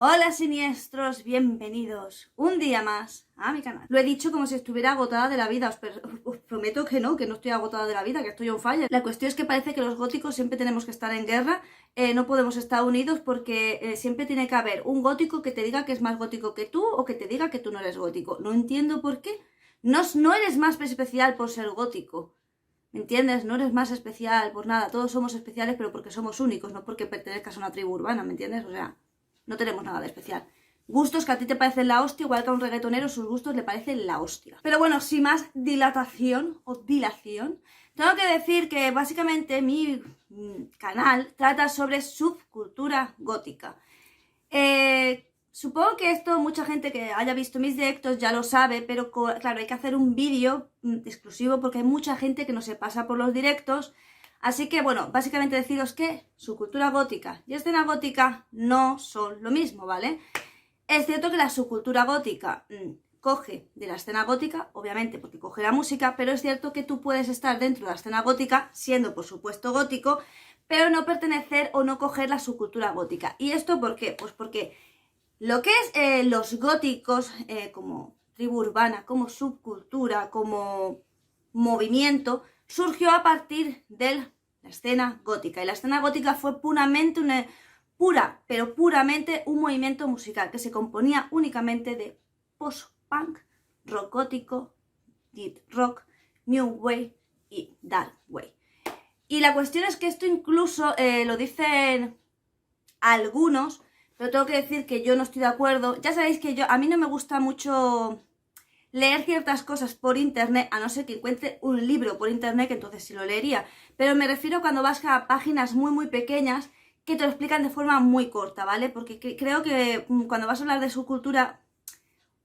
Hola siniestros, bienvenidos un día más a mi canal. Lo he dicho como si estuviera agotada de la vida, os prometo que no estoy agotada de la vida, que estoy on fire. La cuestión es que parece que los góticos siempre tenemos que estar en guerra, no podemos estar unidos porque siempre tiene que haber un gótico que te diga que es más gótico que tú o que te diga que tú no eres gótico. No entiendo por qué. No eres más especial por ser gótico. ¿Me entiendes? No eres más especial por nada. Todos somos especiales, pero porque somos únicos, no porque pertenezcas a una tribu urbana, ¿me entiendes? O sea, no tenemos nada de especial. Gustos que a ti te parecen la hostia, igual que a un reggaetonero sus gustos le parecen la hostia. Pero bueno, sin más dilatación o dilación, tengo que decir que básicamente mi canal trata sobre subcultura gótica. Supongo que esto mucha gente que haya visto mis directos ya lo sabe, pero claro, hay que hacer un vídeo exclusivo porque hay mucha gente que no se pasa por los directos. Así que bueno, básicamente deciros que subcultura gótica y escena gótica no son lo mismo, ¿vale? Es cierto que la subcultura gótica coge de la escena gótica, obviamente porque coge la música, pero es cierto que tú puedes estar dentro de la escena gótica, siendo por supuesto gótico, pero no pertenecer o no coger la subcultura gótica. ¿Y esto por qué? Pues porque lo que es los góticos como tribu urbana, como subcultura, como movimiento, surgió a partir de la escena gótica. Y la escena gótica fue puramente puramente un movimiento musical que se componía únicamente de post-punk, rock gótico, deep rock, new wave y dark wave. Y la cuestión es que esto incluso lo dicen algunos, pero tengo que decir que yo no estoy de acuerdo. Ya sabéis que a mí no me gusta mucho leer ciertas cosas por internet, a no ser que encuentre un libro por internet, que entonces sí lo leería. Pero me refiero cuando vas a páginas muy pequeñas que te lo explican de forma muy corta, ¿vale? Porque creo que cuando vas a hablar de su cultura,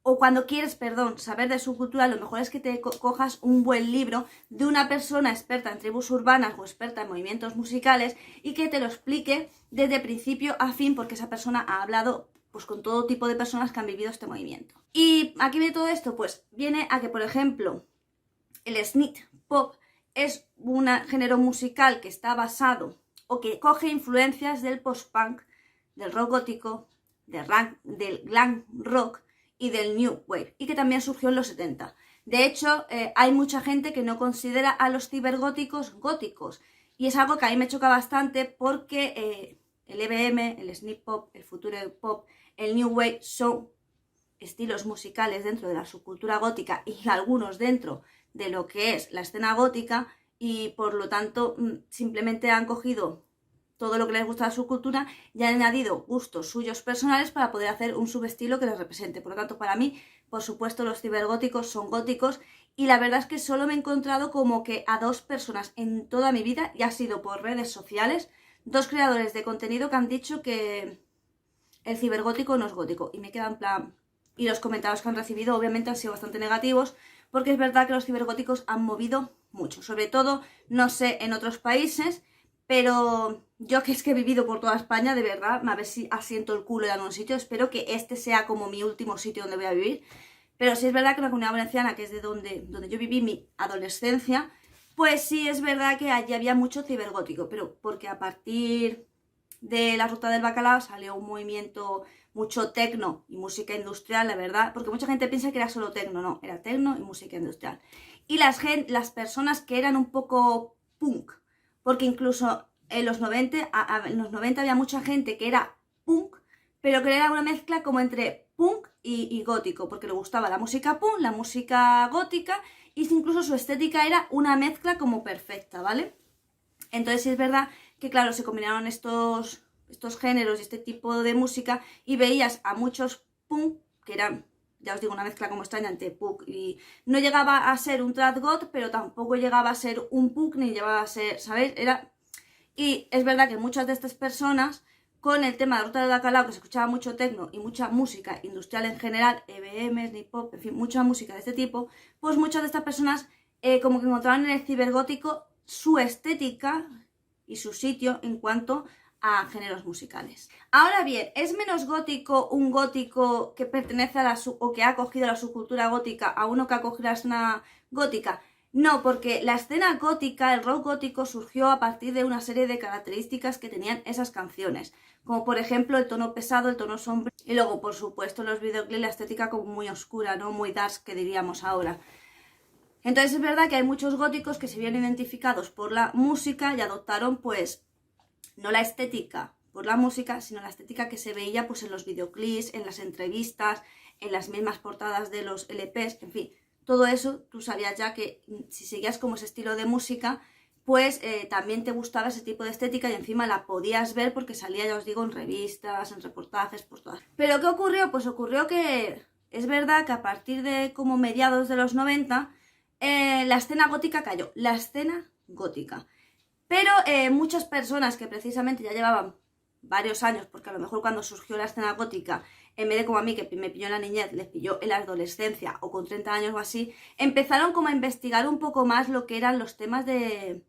o cuando quieres, perdón, saber de su cultura, lo mejor es que te cojas un buen libro de una persona experta en tribus urbanas o experta en movimientos musicales y que te lo explique desde principio a fin, porque esa persona ha hablado pues con todo tipo de personas que han vivido este movimiento. ¿Y aquí viene todo esto? Pues viene a que, por ejemplo, el synth pop es un género musical que está basado o que coge influencias del post-punk, del rock gótico, del glam rock y del new wave, y que también surgió en los 70. De hecho, hay mucha gente que no considera a los cibergóticos góticos, y es algo que a mí me choca bastante porque el EBM, el synth pop, el future pop, el new wave son estilos musicales dentro de la subcultura gótica y algunos dentro de lo que es la escena gótica, y por lo tanto simplemente han cogido todo lo que les gusta de su cultura y han añadido gustos suyos personales para poder hacer un subestilo que les represente. Por lo tanto, para mí, por supuesto, los cibergóticos son góticos, y la verdad es que solo me he encontrado como que a dos personas en toda mi vida, y ha sido por redes sociales, dos creadores de contenido que han dicho que el cibergótico no es gótico, y me queda en plan... Y los comentarios que han recibido obviamente han sido bastante negativos, porque es verdad que los cibergóticos han movido mucho, sobre todo, no sé, en otros países, pero yo que es que he vivido por toda España, de verdad, a ver si asiento el culo en algún sitio, espero que este sea como mi último sitio donde voy a vivir, pero sí es verdad que la Comunidad Valenciana, que es de donde yo viví mi adolescencia, pues sí es verdad que allí había mucho cibergótico, pero porque a partir de la Ruta del Bacalao salió un movimiento mucho tecno y música industrial, la verdad, porque mucha gente piensa que era solo tecno, no, era tecno y música industrial. Y las personas que eran un poco punk, porque incluso en los 90, en los 90 había mucha gente que era punk, pero que era una mezcla como entre punk y gótico, porque le gustaba la música punk, la música gótica, y incluso su estética era una mezcla como perfecta, ¿vale? Entonces sí es verdad que, claro, se combinaron estos géneros y este tipo de música, y veías a muchos punk, que eran, ya os digo, una mezcla como extraña entre punk y... No llegaba a ser un trad god, pero tampoco llegaba a ser un punk, ni llegaba a ser, ¿sabéis? Era... Y es verdad que muchas de estas personas, con el tema de la Ruta del Bacalao, que se escuchaba mucho techno y mucha música industrial en general, EBM, hip hop, en fin, mucha música de este tipo, pues muchas de estas personas como que encontraban en el cibergótico su estética y su sitio en cuanto a géneros musicales. Ahora bien, ¿es menos gótico un gótico que pertenece a o que ha acogido la subcultura gótica a uno que ha acogido la escena gótica? No, porque la escena gótica, el rock gótico, surgió a partir de una serie de características que tenían esas canciones, como por ejemplo el tono pesado, el tono sombrío, y luego, por supuesto, los videoclips, la estética como muy oscura, ¿no? Muy dark, que diríamos ahora. Entonces es verdad que hay muchos góticos que se vieron identificados por la música y adoptaron, pues, no la estética por la música, sino la estética que se veía, pues, en los videoclips, en las entrevistas, en las mismas portadas de los LPs, en fin. Todo eso, tú sabías ya que si seguías como ese estilo de música, pues también te gustaba ese tipo de estética y encima la podías ver porque salía, ya os digo, en revistas, en reportajes, por todas. Pero ¿qué ocurrió? Pues ocurrió que es verdad que a partir de como mediados de los 90, la escena gótica cayó. La escena gótica. Pero muchas personas que precisamente ya llevaban varios años, porque a lo mejor cuando surgió la escena gótica, en vez de como a mí que me pilló en la niñez, les pilló en la adolescencia o con 30 años o así, empezaron como a investigar un poco más lo que eran los temas que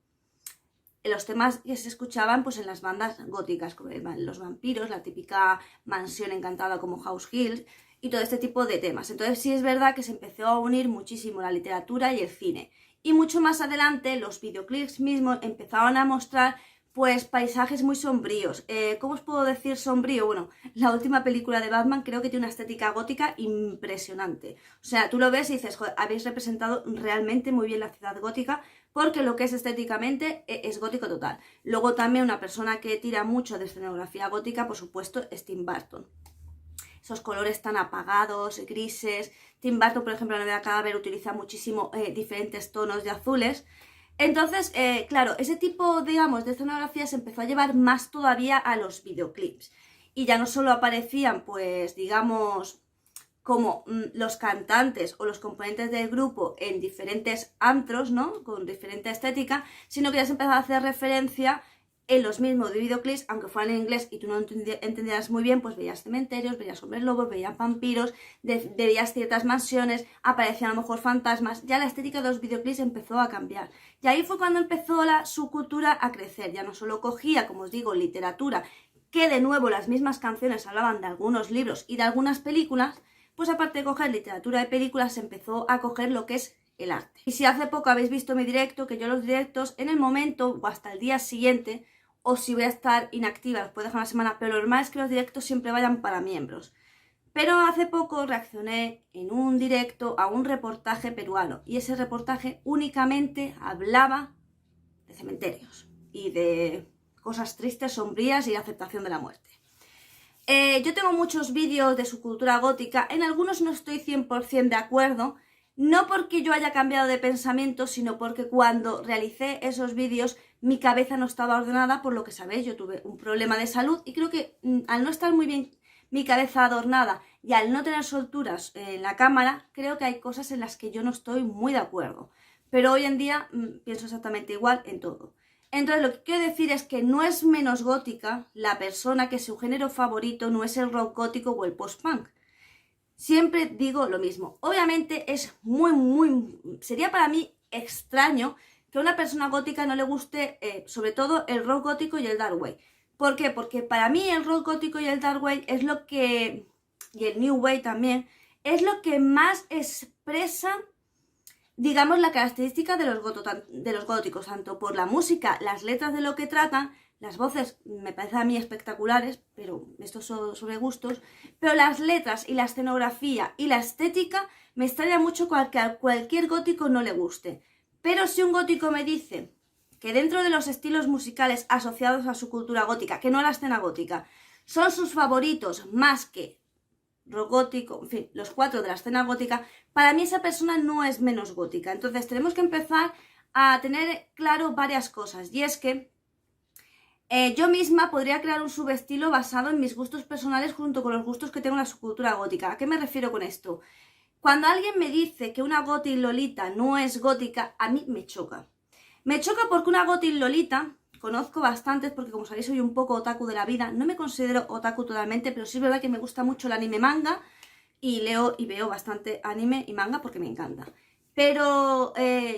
se escuchaban pues en las bandas góticas, como los vampiros, la típica mansión encantada como House Hills y todo este tipo de temas. Entonces sí es verdad que se empezó a unir muchísimo la literatura y el cine. Y mucho más adelante los videoclips mismos empezaron a mostrar pues paisajes muy sombríos. ¿Cómo os puedo decir sombrío? Bueno, la última película de Batman creo que tiene una estética gótica impresionante. O sea, tú lo ves y dices, joder, habéis representado realmente muy bien la ciudad gótica, porque lo que es estéticamente es gótico total. Luego también una persona que tira mucho de escenografía gótica, por supuesto, es Tim Burton. Esos colores tan apagados, grises. Tim Burton, por ejemplo, en la novela Cadáver utiliza muchísimo diferentes tonos de azules. Entonces, claro, ese tipo, digamos, de escenografía se empezó a llevar más todavía a los videoclips. Y ya no solo aparecían, pues, digamos, como los cantantes o los componentes del grupo en diferentes antros, ¿no? Con diferente estética, sino que ya se empezó a hacer referencia en los mismos videoclips, aunque fueran en inglés y tú no entendieras muy bien, pues veías cementerios, veías hombres lobos, veías vampiros, veías ciertas mansiones, aparecían a lo mejor fantasmas, ya la estética de los videoclips empezó a cambiar. Y ahí fue cuando empezó la subcultura a crecer, ya no solo cogía, como os digo, literatura, que de nuevo las mismas canciones hablaban de algunos libros y de algunas películas, pues aparte de coger literatura de películas, se empezó a coger lo que es el arte. Y si hace poco habéis visto mi directo, que yo los directos en el momento o hasta el día siguiente, o si voy a estar inactiva, los puedo dejar una semana, pero lo normal es que los directos siempre vayan para miembros. Pero hace poco reaccioné en un directo a un reportaje peruano y ese reportaje únicamente hablaba de cementerios y de cosas tristes, sombrías y de aceptación de la muerte. Yo tengo muchos vídeos de su cultura gótica, en algunos no estoy 100% de acuerdo, no porque yo haya cambiado de pensamiento, sino porque cuando realicé esos vídeos mi cabeza no estaba ordenada, por lo que sabéis, yo tuve un problema de salud y creo que al no estar muy bien mi cabeza adornada y al no tener solturas en la cámara, creo que hay cosas en las que yo no estoy muy de acuerdo. Pero hoy en día pienso exactamente igual en todo. Entonces lo que quiero decir es que no es menos gótica la persona que su género favorito no es el rock gótico o el post-punk. Siempre digo lo mismo. Obviamente es sería para mí extraño que a una persona gótica no le guste sobre todo el rock gótico y el dark wave. ¿Por qué? Porque para mí el rock gótico y el dark wave es lo que, y el new wave también, es lo que más expresa, digamos, la característica de los góticos, tanto por la música, las letras de lo que tratan, las voces me parecen a mí espectaculares, pero esto son sobre gustos, pero las letras y la escenografía y la estética me extraña mucho que a cualquier gótico no le guste. Pero si un gótico me dice que dentro de los estilos musicales asociados a su cultura gótica, que no a la escena gótica, son sus favoritos más que rock gótico, en fin, los 4 de la escena gótica, para mí esa persona no es menos gótica. Entonces tenemos que empezar a tener claro varias cosas, y es que yo misma podría crear un subestilo basado en mis gustos personales junto con los gustos que tengo en la subcultura gótica. ¿A qué me refiero con esto? Cuando alguien me dice que una gótica lolita no es gótica, a mí me choca. Me choca porque una gótica lolita, conozco bastantes porque como sabéis soy un poco otaku de la vida, no me considero otaku totalmente, pero sí es verdad que me gusta mucho el anime manga y leo y veo bastante anime y manga porque me encanta. Pero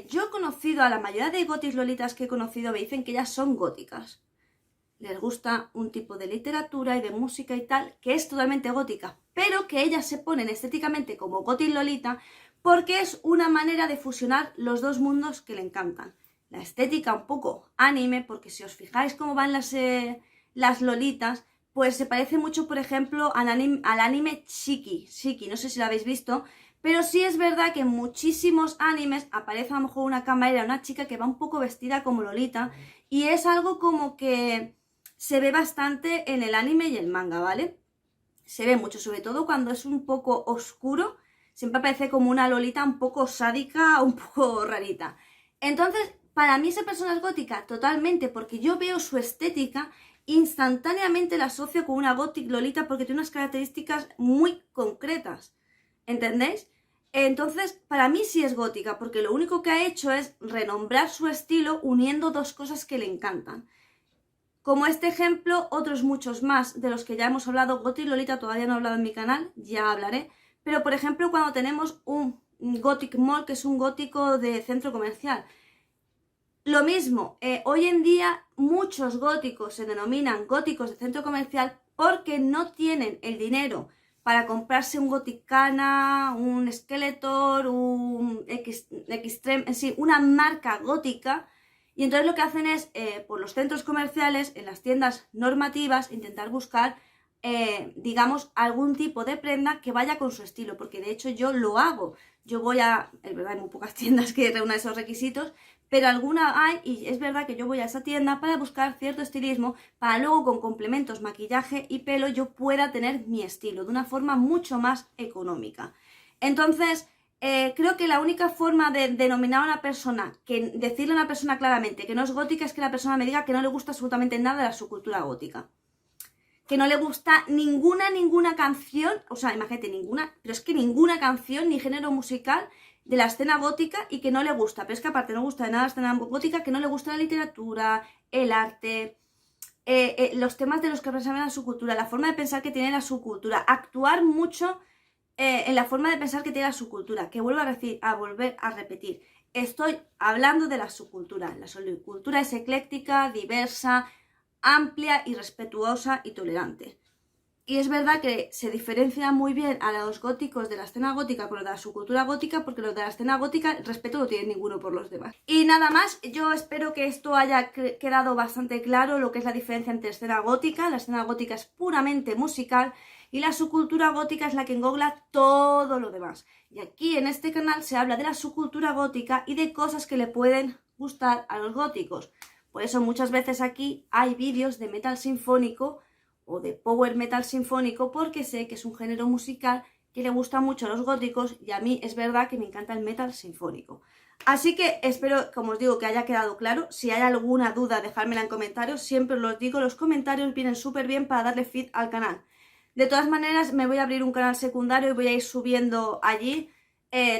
yo he conocido a la mayoría de góticas lolitas que he conocido, me dicen que ellas son góticas. Les gusta un tipo de literatura y de música y tal, que es totalmente gótica, pero que ellas se ponen estéticamente como gótica lolita porque es una manera de fusionar los dos mundos que le encantan. La estética un poco anime, porque si os fijáis cómo van las lolitas, pues se parece mucho, por ejemplo, al anime Shiki, no sé si lo habéis visto, pero sí es verdad que en muchísimos animes aparece a lo mejor una camarera, una chica que va un poco vestida como lolita, y es algo como que se ve bastante en el anime y el manga, ¿vale? Se ve mucho, sobre todo cuando es un poco oscuro, siempre parece como una lolita un poco sádica, un poco rarita. Entonces, para mí esa persona es gótica totalmente, porque yo veo su estética, instantáneamente la asocio con una gothic lolita porque tiene unas características muy concretas, ¿entendéis? Entonces, para mí sí es gótica, porque lo único que ha hecho es renombrar su estilo uniendo dos cosas que le encantan. Como este ejemplo, otros muchos más de los que ya hemos hablado. Gothic Lolita todavía no he hablado en mi canal, ya hablaré. Pero por ejemplo, cuando tenemos un Gothic Mall, que es un gótico de centro comercial. Lo mismo, hoy en día muchos góticos se denominan góticos de centro comercial porque no tienen el dinero para comprarse un Gothicana, un Skeletor, un Xtreme, en sí, una marca gótica. Y entonces lo que hacen es, por los centros comerciales, en las tiendas normativas, intentar buscar, digamos, algún tipo de prenda que vaya con su estilo, porque de hecho yo lo hago. Yo voy es verdad, hay muy pocas tiendas que reúnan esos requisitos, pero alguna hay, y es verdad que yo voy a esa tienda para buscar cierto estilismo, para luego con complementos, maquillaje y pelo yo pueda tener mi estilo de una forma mucho más económica. Entonces, creo que la única forma de denominar a una persona, decirle a una persona claramente que no es gótica, es que la persona me diga que no le gusta absolutamente nada de la subcultura gótica. Que no le gusta ninguna canción, o sea, imagínate, ninguna, pero es que ninguna canción ni género musical de la escena gótica y que no le gusta. Pero es que aparte no gusta de nada la escena gótica, que no le gusta la literatura, el arte, los temas de los que representan la subcultura, la forma de pensar que tiene la subcultura, actuar mucho en la forma de pensar que tiene la subcultura, que vuelvo a volver a repetir. Estoy hablando de la subcultura. La subcultura es ecléctica, diversa, amplia y respetuosa y tolerante. Y es verdad que se diferencia muy bien a los góticos de la escena gótica con los de la subcultura gótica, porque los de la escena gótica el respeto no tienen ninguno por los demás. Y nada más, yo espero que esto haya quedado bastante claro lo que es la diferencia entre escena gótica. La escena gótica es puramente musical y la subcultura gótica es la que engloba todo lo demás. Y aquí en este canal se habla de la subcultura gótica y de cosas que le pueden gustar a los góticos. Por eso muchas veces aquí hay vídeos de metal sinfónico o de power metal sinfónico, porque sé que es un género musical que le gusta mucho a los góticos y a mí es verdad que me encanta el metal sinfónico. Así que espero, como os digo, que haya quedado claro. Si hay alguna duda, dejármela en comentarios. Siempre os los digo, los comentarios vienen súper bien para darle feed al canal. De todas maneras, me voy a abrir un canal secundario y voy a ir subiendo allí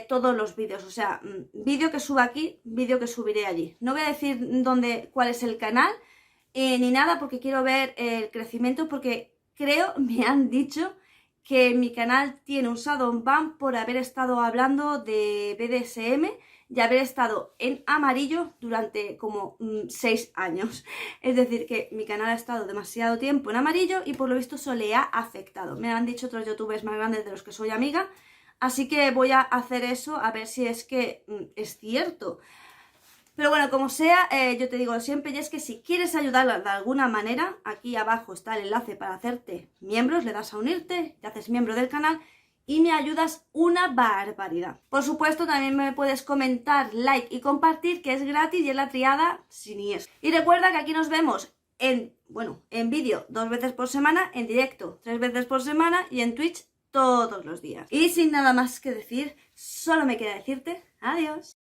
todos los vídeos. O sea, vídeo que suba aquí, vídeo que subiré allí. No voy a decir cuál es el canal, ni nada, porque quiero ver el crecimiento, porque me han dicho que mi canal tiene un shadow ban por haber estado hablando de BDSM y haber estado en amarillo durante como 6 años. Es decir, que mi canal ha estado demasiado tiempo en amarillo y por lo visto eso le ha afectado. Me han dicho otros youtubers más grandes de los que soy amiga, así que voy a hacer eso a ver si es que es cierto. Pero bueno, como sea, yo te digo siempre, y es que si quieres ayudarla de alguna manera, aquí abajo está el enlace para hacerte miembros, le das a unirte, te haces miembro del canal y me ayudas una barbaridad. Por supuesto, también me puedes comentar, like y compartir, que es gratis y es la triada siniestra. Y recuerda que aquí nos vemos en vídeo 2 veces por semana, en directo 3 veces por semana y en Twitch todos los días. Y sin nada más que decir, solo me queda decirte adiós.